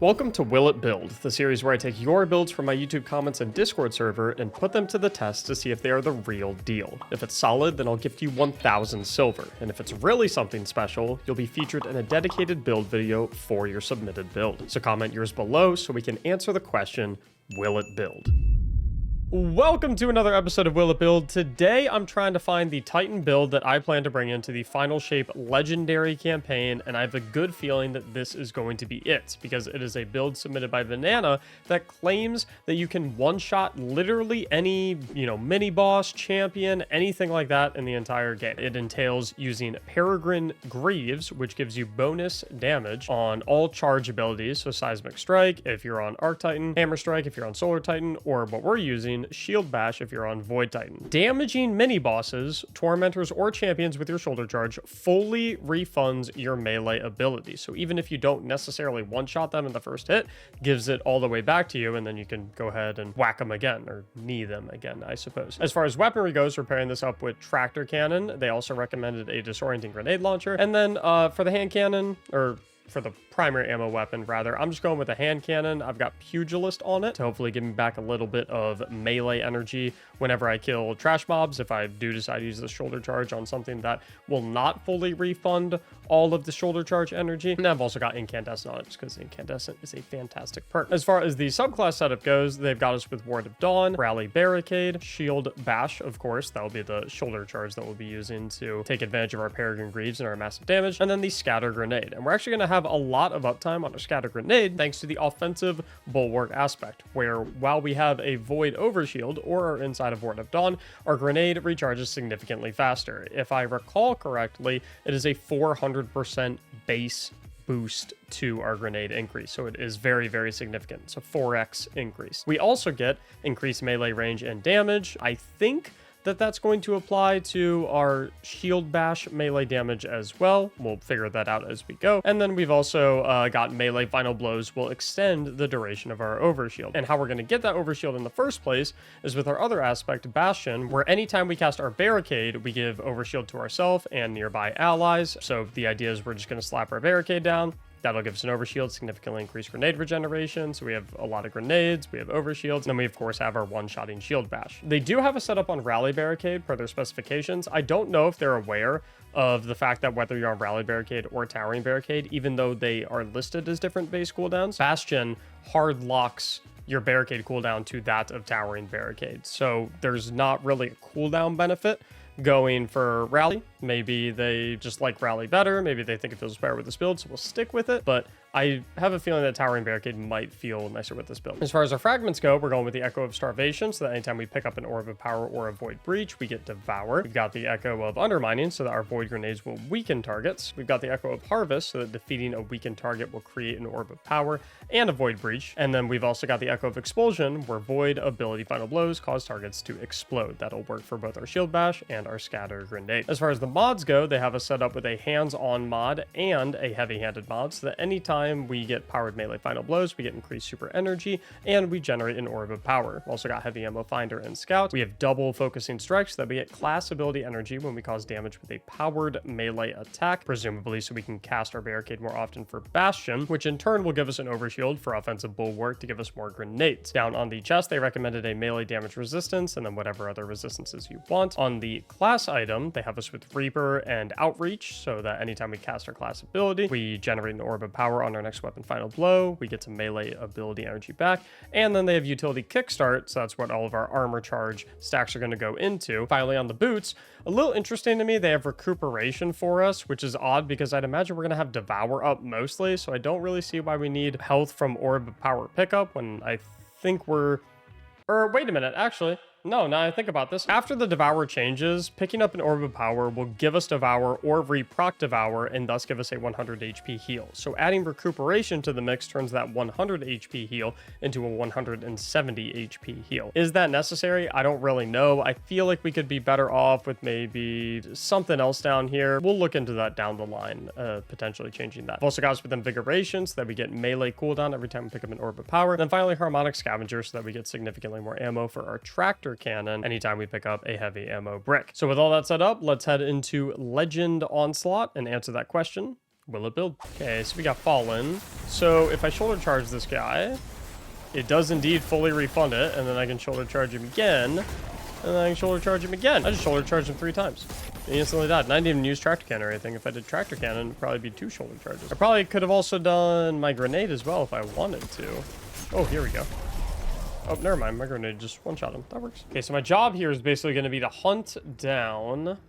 Welcome to Will It Build, the series where I take your builds from my YouTube comments and Discord server and put them to the test to see if they are the real deal. If it's solid, then I'll gift you 1,000 silver, and if it's really something special, you'll be featured in a dedicated build video for your submitted build. So comment yours below so we can answer the question, will it build? Welcome to another episode of Will It Build. Today I'm trying to find the Titan build that I plan to bring into the Final Shape Legendary campaign, and I have a good feeling that this is going to be it, because it is a build submitted by Banana that claims that you can one-shot literally any, mini boss, champion, anything like that in the entire game. It entails using Peregrine Greaves, which gives you bonus damage on all charge abilities, so Seismic Strike if you're on Arc Titan, Hammer Strike if you're on Solar Titan, or what we're using, Shield Bash if you're on Void Titan. Damaging mini bosses, tormentors, or champions with your shoulder charge fully refunds your melee ability. So even if you don't necessarily one-shot them in the first hit, gives it all the way back to you, and then you can go ahead and whack them again, or knee them again, I suppose. As far as weaponry goes, we're pairing this up with Tractor Cannon. They also recommended a Disorienting Grenade Launcher. And then for the hand cannon, or for the primary ammo weapon, rather, I'm just going with a hand cannon. I've got Pugilist on it to hopefully give me back a little bit of melee energy whenever I kill trash mobs, if I do decide to use the shoulder charge on something that will not fully refund all of the shoulder charge energy. And I've also got Incandescent on it, just because Incandescent is a fantastic perk. As far as the subclass setup goes, they've got us with Ward of Dawn, Rally Barricade, Shield Bash, of course. That'll be the shoulder charge that we'll be using to take advantage of our Peregrine Greaves and our massive damage, and then the Scatter Grenade. And we're actually going to have a lot of uptime on our Scatter Grenade thanks to the offensive bulwark aspect, where while we have a Void Overshield or are inside of Ward of Dawn, our grenade recharges significantly faster. If I recall correctly, it is a 400% base boost to our grenade increase, so it is very, very significant. It's a 4x increase. We also get increased melee range and damage. I think that's going to apply to our Shield Bash melee damage as well. We'll figure that out as we go. And then we've also got melee final blows will extend the duration of our overshield. And how we're going to get that overshield in the first place is with our other aspect, Bastion, where anytime we cast our barricade, we give overshield to ourselves and nearby allies. So the idea is we're just going to slap our barricade down. That'll give us an overshield, significantly increased grenade regeneration. So we have a lot of grenades, we have overshields, and then we of course have our one-shotting shield bash. They do have a setup on Rally Barricade per their specifications. I don't know if they're aware of the fact that whether you're on Rally Barricade or Towering Barricade, even though they are listed as different base cooldowns, Bastion hard locks your barricade cooldown to that of Towering Barricade. So there's not really a cooldown benefit going for Rally. Maybe they just like Rally better. Maybe they think it feels better with this build, so we'll stick with it. But I have a feeling that Towering Barricade might feel nicer with this build. As far as our fragments go, we're going with the Echo of Starvation, so that anytime we pick up an Orb of Power or a Void Breach, we get Devour. We've got the Echo of Undermining, so that our Void Grenades will weaken targets. We've got the Echo of Harvest, so that defeating a weakened target will create an Orb of Power and a Void Breach. And then we've also got the Echo of Expulsion, where Void ability final blows cause targets to explode. That'll work for both our Shield Bash and our Scatter Grenade. As far as the mods go, they have us set up with a hands-on mod and a heavy-handed mod, so that anytime we get powered melee final blows, we get increased super energy, and we generate an Orb of Power. We've also got heavy ammo finder and scout. We have double focusing strikes, so that we get class ability energy when we cause damage with a powered melee attack, presumably so we can cast our barricade more often for Bastion, which in turn will give us an overshield for offensive bulwark to give us more grenades. Down on the chest, they recommended a melee damage resistance, and then whatever other resistances you want. On the class item, they have us with Reaper and Outreach, so that anytime we cast our class ability, we generate an Orb of Power on our next weapon final blow. We get some melee ability energy back, and then they have utility kickstart, so that's what all of our armor charge stacks are going to go into. Finally, on the boots, a little interesting to me, they have recuperation for us, which is odd because I'd imagine we're going to have Devour up mostly, so I don't really see why we need health from Orb of Power pickup when I think we're... wait a minute, actually. No, now I think about this. After the Devour changes, picking up an Orb of Power will give us Devour or reproc Devour and thus give us a 100 HP heal. So adding recuperation to the mix turns that 100 HP heal into a 170 HP heal. Is that necessary? I don't really know. I feel like we could be better off with maybe something else down here. We'll look into that down the line, potentially changing that. We've also got us with Invigoration so that we get melee cooldown every time we pick up an Orb of Power. And then finally Harmonic Scavenger so that we get significantly more ammo for our Tractor Cannon anytime we pick up a heavy ammo brick. So with all that set up, let's head into Legend Onslaught and answer that question. Will it build? Okay, so we got Fallen. So if I shoulder charge this guy, it does indeed fully refund it, and then I can shoulder charge him again, and then I can shoulder charge him again. I just shoulder charged him 3 times. He instantly died. And I didn't even use Tractor Cannon or anything. If I did Tractor Cannon, it'd probably be 2 shoulder charges. I probably could have also done my grenade as well if I wanted to. Oh, here we go. Oh, never mind. My grenade just one-shot him. That works. Okay, so my job here is basically going to be to hunt down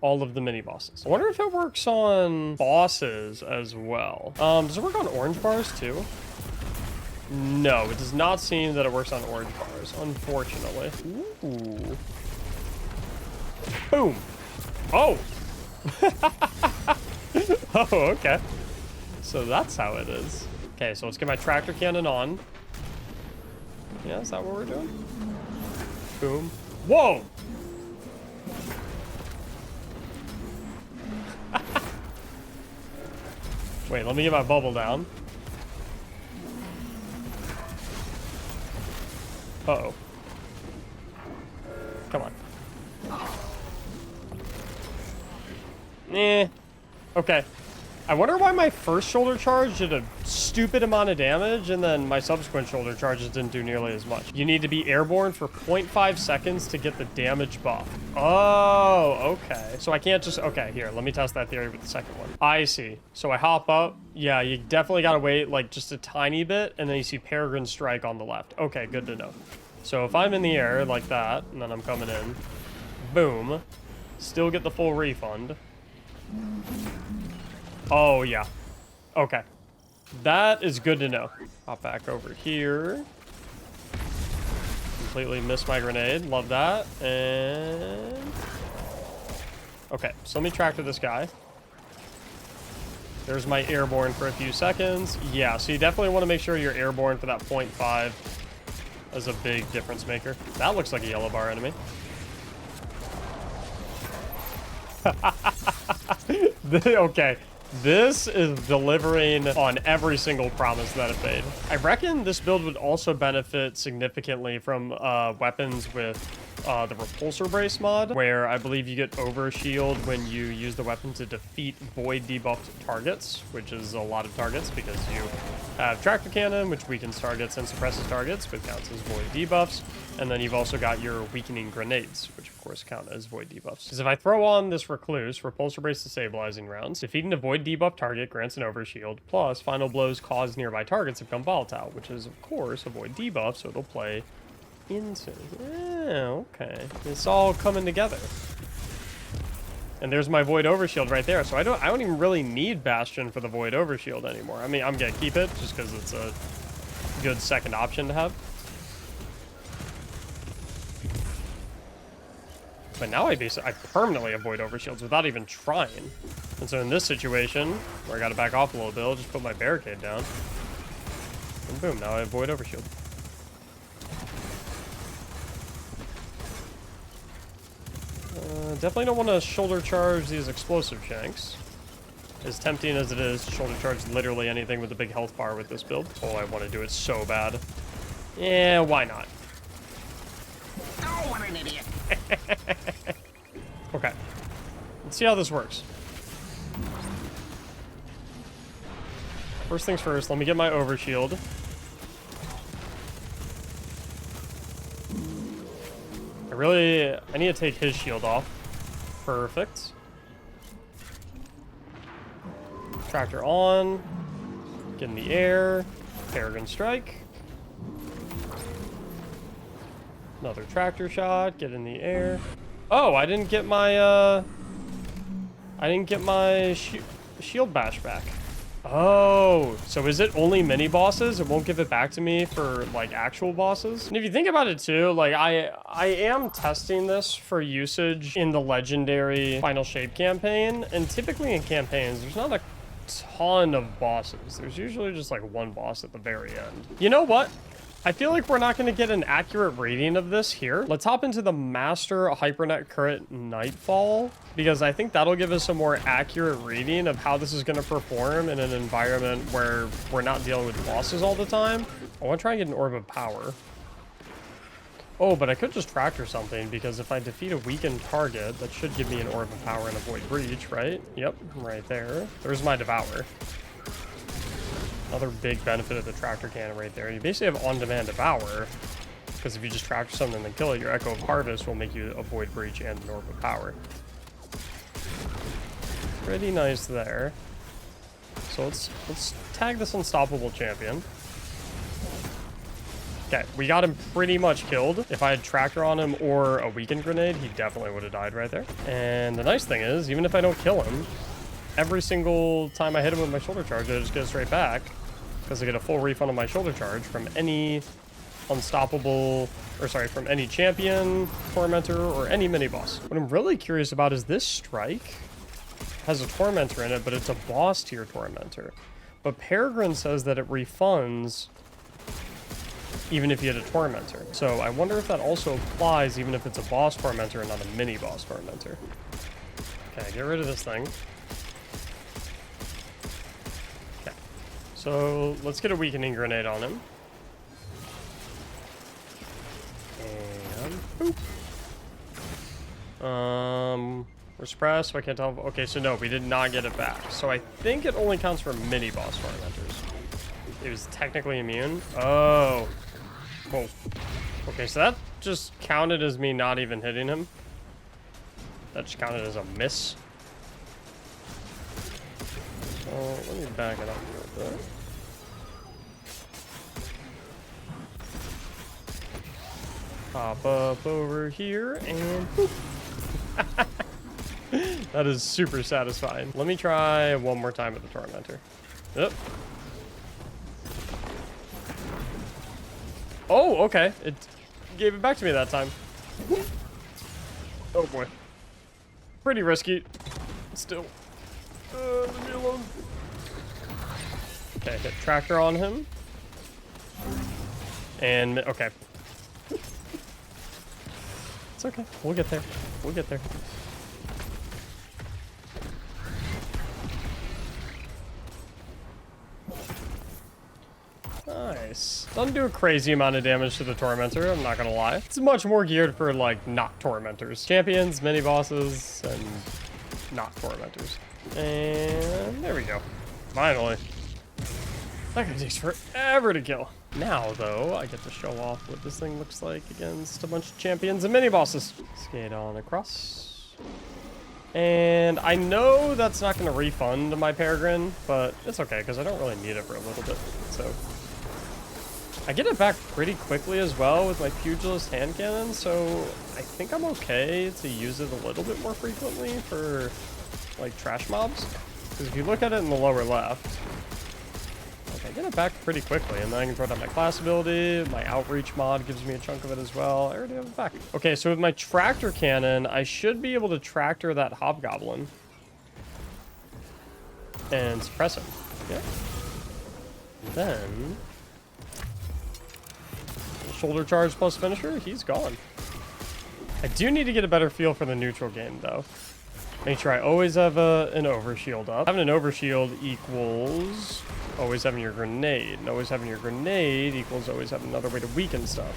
all of the mini-bosses. I wonder if it works on bosses as well. Does it work on orange bars too? No, it does not seem that it works on orange bars, unfortunately. Ooh. Boom. Oh. Oh, okay. So that's how it is. Okay, so let's get my Tractor Cannon on. Yeah, is that what we're doing? Boom. Whoa! Wait, let me get my bubble down. Uh-oh. Come on. Eh. Okay. I wonder why my first shoulder charge did a stupid amount of damage, and then my subsequent shoulder charges didn't do nearly as much. You need to be airborne for 0.5 seconds to get the damage buff. Oh, okay. So I can't just... Okay, here, let me test that theory with the second one. I see. So I hop up. Yeah, you definitely gotta wait, like, just a tiny bit, and then you see Peregrine Strike on the left. Okay, good to know. So if I'm in the air like that, and then I'm coming in, boom, still get the full refund. Oh, yeah. Okay. That is good to know. Hop back over here. Completely missed my grenade. Love that. And... Okay, so let me tractor this guy. There's my airborne for a few seconds. Yeah, so you definitely want to make sure you're airborne for that 0.5 as a big difference maker. That looks like a yellow bar enemy. Okay. This is delivering on every single promise that it made. I reckon this build would also benefit significantly from weapons with the repulsor brace mod, where I believe you get overshield when you use the weapon to defeat void debuffed targets, which is a lot of targets because you have Tractor Cannon, which weakens targets and suppresses targets, but counts as void debuffs. And then you've also got your weakening grenades, which of course count as void debuffs. Because if I throw on this Recluse, repulsor brace destabilizing rounds, defeating a void debuff target grants an overshield, plus final blows cause nearby targets to become volatile, which is of course a void debuff, so it'll play into... Yeah, okay. It's all coming together. And there's my void overshield right there, so I don't even really need Bastion for the void overshield anymore. I mean, I'm gonna keep it just because it's a good second option to have. But now I permanently avoid overshields without even trying. And so in this situation, where I gotta back off a little bit, I'll just put my barricade down. And boom, now I avoid overshield. Definitely don't want to shoulder charge these explosive shanks. As tempting as it is to shoulder charge literally anything with a big health bar with this build. Oh, I want to do it so bad. Yeah, why not? Oh, what an idiot. Okay. Let's see how this works. First things first, let me get my overshield. I need to take his shield off. Perfect. Tractor on. Get in the air. Peregrine Strike. Another tractor shot. Get in the air. Oh, I didn't get my shield bash back. Oh, so is it only mini bosses? It won't give it back to me for like actual bosses? And if you think about it too, like I am testing this for usage in the legendary Final Shape campaign, and typically in campaigns there's not a ton of bosses. There's usually just like one boss at the very end. You know what? I feel like we're not going to get an accurate rating of this here. Let's hop into the Master Hypernet Current Nightfall, because I think that'll give us a more accurate reading of how this is going to perform in an environment where we're not dealing with bosses all the time. I want to try and get an Orb of Power. Oh, but I could just tractor something, because if I defeat a weakened target, that should give me an Orb of Power and a Void Breach, right? Yep, right there. There's my Devour. Another big benefit of the tractor cannon right there. You basically have on-demand Devour, because if you just tractor something and then kill it, your Echo of Harvest will make you a Void Breach and an Orb of Power. Pretty nice there. So let's tag this Unstoppable Champion. Okay, we got him pretty much killed. If I had Tractor on him or a Weakened Grenade, he definitely would have died right there. And the nice thing is, even if I don't kill him, every single time I hit him with my Shoulder Charge, I just get it straight back, because I get a full refund on my Shoulder Charge from any Unstoppable, or sorry, from any Champion, Tormentor, or any mini-boss. What I'm really curious about is this Strike has a Tormentor in it, but it's a boss tier Tormentor. But Peregrine says that it refunds even if you hit a Tormentor. So I wonder if that also applies even if it's a boss Tormentor and not a mini boss Tormentor. Okay, get rid of this thing. Okay, so let's get a Weakening Grenade on him. And boop. We're suppressed, so I can't tell. Okay, so no, we did not get it back. So I think it only counts for mini boss Tormentors. It was technically immune. Oh. Whoa. Okay, so that just counted as me not even hitting him. That just counted as a miss. So let me back it up a little bit. Pop up over here and boop. That is super satisfying. Let me try one more time with the Tormentor. Yep. Oh, okay. It gave it back to me that time. Oh boy. Pretty risky. Still. Leave me alone. Okay, hit Tractor on him. And, okay. It's okay. We'll get there. We'll get there. Nice. Doesn't do a crazy amount of damage to the Tormentor, I'm not gonna lie. It's much more geared for, like, not Tormentors. Champions, mini-bosses, and not Tormentors. And there we go. Finally. That guy takes forever to kill. Now, though, I get to show off what this thing looks like against a bunch of champions and mini-bosses. Skate on across. And I know that's not going to refund my Peregrine, but it's okay, because I don't really need it for a little bit, so... I get it back pretty quickly as well with my Pugilist hand cannon, so I think I'm okay to use it a little bit more frequently for, like, trash mobs. Because if you look at it in the lower left, like, I get it back pretty quickly, and then I can throw down my class ability. My Outreach mod gives me a chunk of it as well. I already have it back. Okay, so with my Tractor Cannon, I should be able to tractor that Hobgoblin and suppress him. Yeah. Then... Shoulder Charge plus Finisher, he's gone. I do need to get a better feel for the neutral game, though. Make sure I always have an Overshield up. Having an Overshield equals always having your grenade. And always having your grenade equals always having another way to weaken stuff.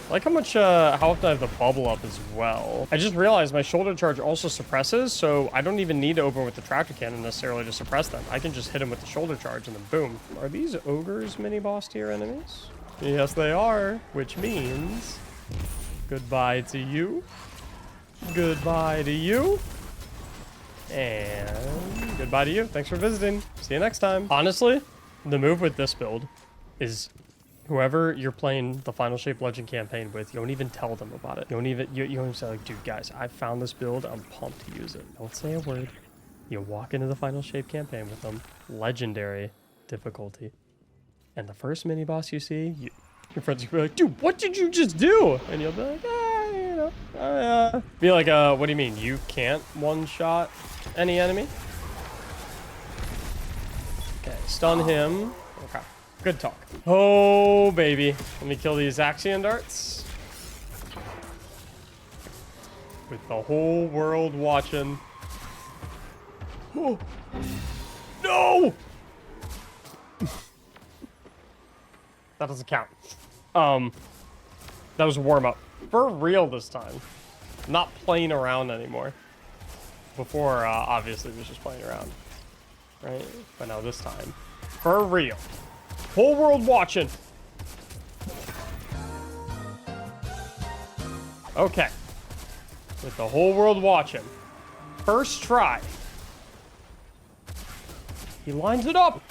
I like how often I have the bubble up as well. I just realized my Shoulder Charge also suppresses, so I don't even need to open with the Tractor Cannon necessarily to suppress them. I can just hit them with the Shoulder Charge and then boom. Are these Ogres mini-boss tier enemies? Yes, they are, which means goodbye to you, goodbye to you, and goodbye to you. Thanks for visiting. See you next time. Honestly, the move with this build is whoever you're playing the Final Shape Legend campaign with, you don't even tell them about it. You don't even say, like, dude, guys, I found this build. I'm pumped to use it. Don't say a word. You walk into the Final Shape campaign with them. Legendary difficulty. And the first mini boss you see, your friends will be like, dude, what did you just do? And you'll be like, you know, be like, what do you mean? You can't one-shot any enemy? Okay, stun him. Okay, good talk. Oh, baby. Let me kill these Axion darts. With the whole world watching. Oh. No! That doesn't count. That was a warm-up. For real this time. Not playing around anymore. Before, obviously, was just playing around. Right? But now this time. For real. Whole world watching. Okay. With the whole world watching. First try. He lines it up.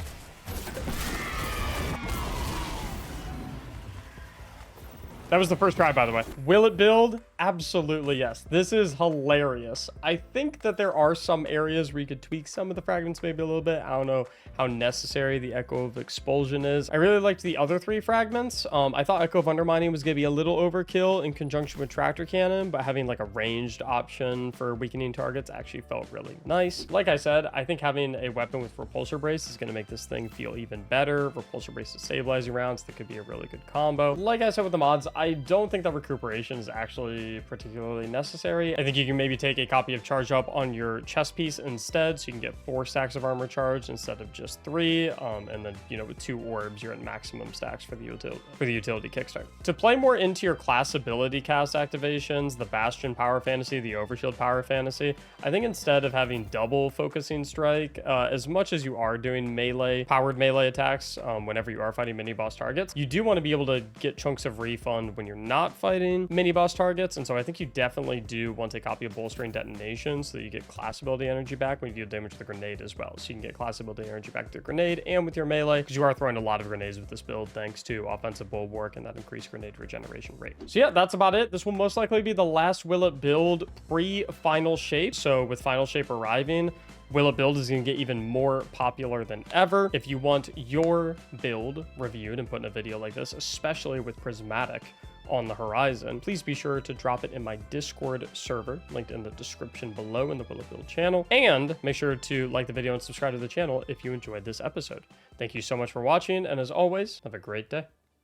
That was the first try, by the way. Will it build? Absolutely, yes. This is hilarious. I think that there are some areas where you could tweak some of the fragments maybe a little bit. I don't know how necessary the Echo of Expulsion is. I really liked the other 3 fragments. I thought Echo of Undermining was going to be a little overkill in conjunction with Tractor Cannon, but having like a ranged option for weakening targets actually felt really nice. Like I said, I think having a weapon with Repulsor Brace is going to make this thing feel even better. Repulsor Brace is stabilizing rounds. That could be a really good combo. Like I said with the mods, I don't think that recuperation is actually particularly necessary. I think you can maybe take a copy of Charge Up on your chest piece instead, so you can get 4 stacks of armor charge instead of just 3. And then, you know, with 2 orbs, you're at maximum stacks for the utility kickstart. To play more into your class ability cast activations, the Bastion Power Fantasy, the Overshield Power Fantasy, I think instead of having double focusing strike, as much as you are doing powered melee attacks whenever you are fighting mini boss targets, you do want to be able to get chunks of refund when you're not fighting mini boss targets. And so I think you definitely do want a copy of Bolstering Detonation so that you get class ability energy back when you deal damage with the grenade as well. So you can get class ability energy back with your grenade and with your melee, because you are throwing a lot of grenades with this build thanks to offensive bulwark and that increased grenade regeneration rate. So yeah, that's about it. This will most likely be the last Will It Build pre-Final Shape. So with Final Shape arriving, Will It Build is going to get even more popular than ever. If you want your build reviewed and put in a video like this, especially with Prismatic on the horizon, please be sure to drop it in my Discord server, linked in the description below in the Will It Build channel. And make sure to like the video and subscribe to the channel if you enjoyed this episode. Thank you so much for watching, and as always, have a great day.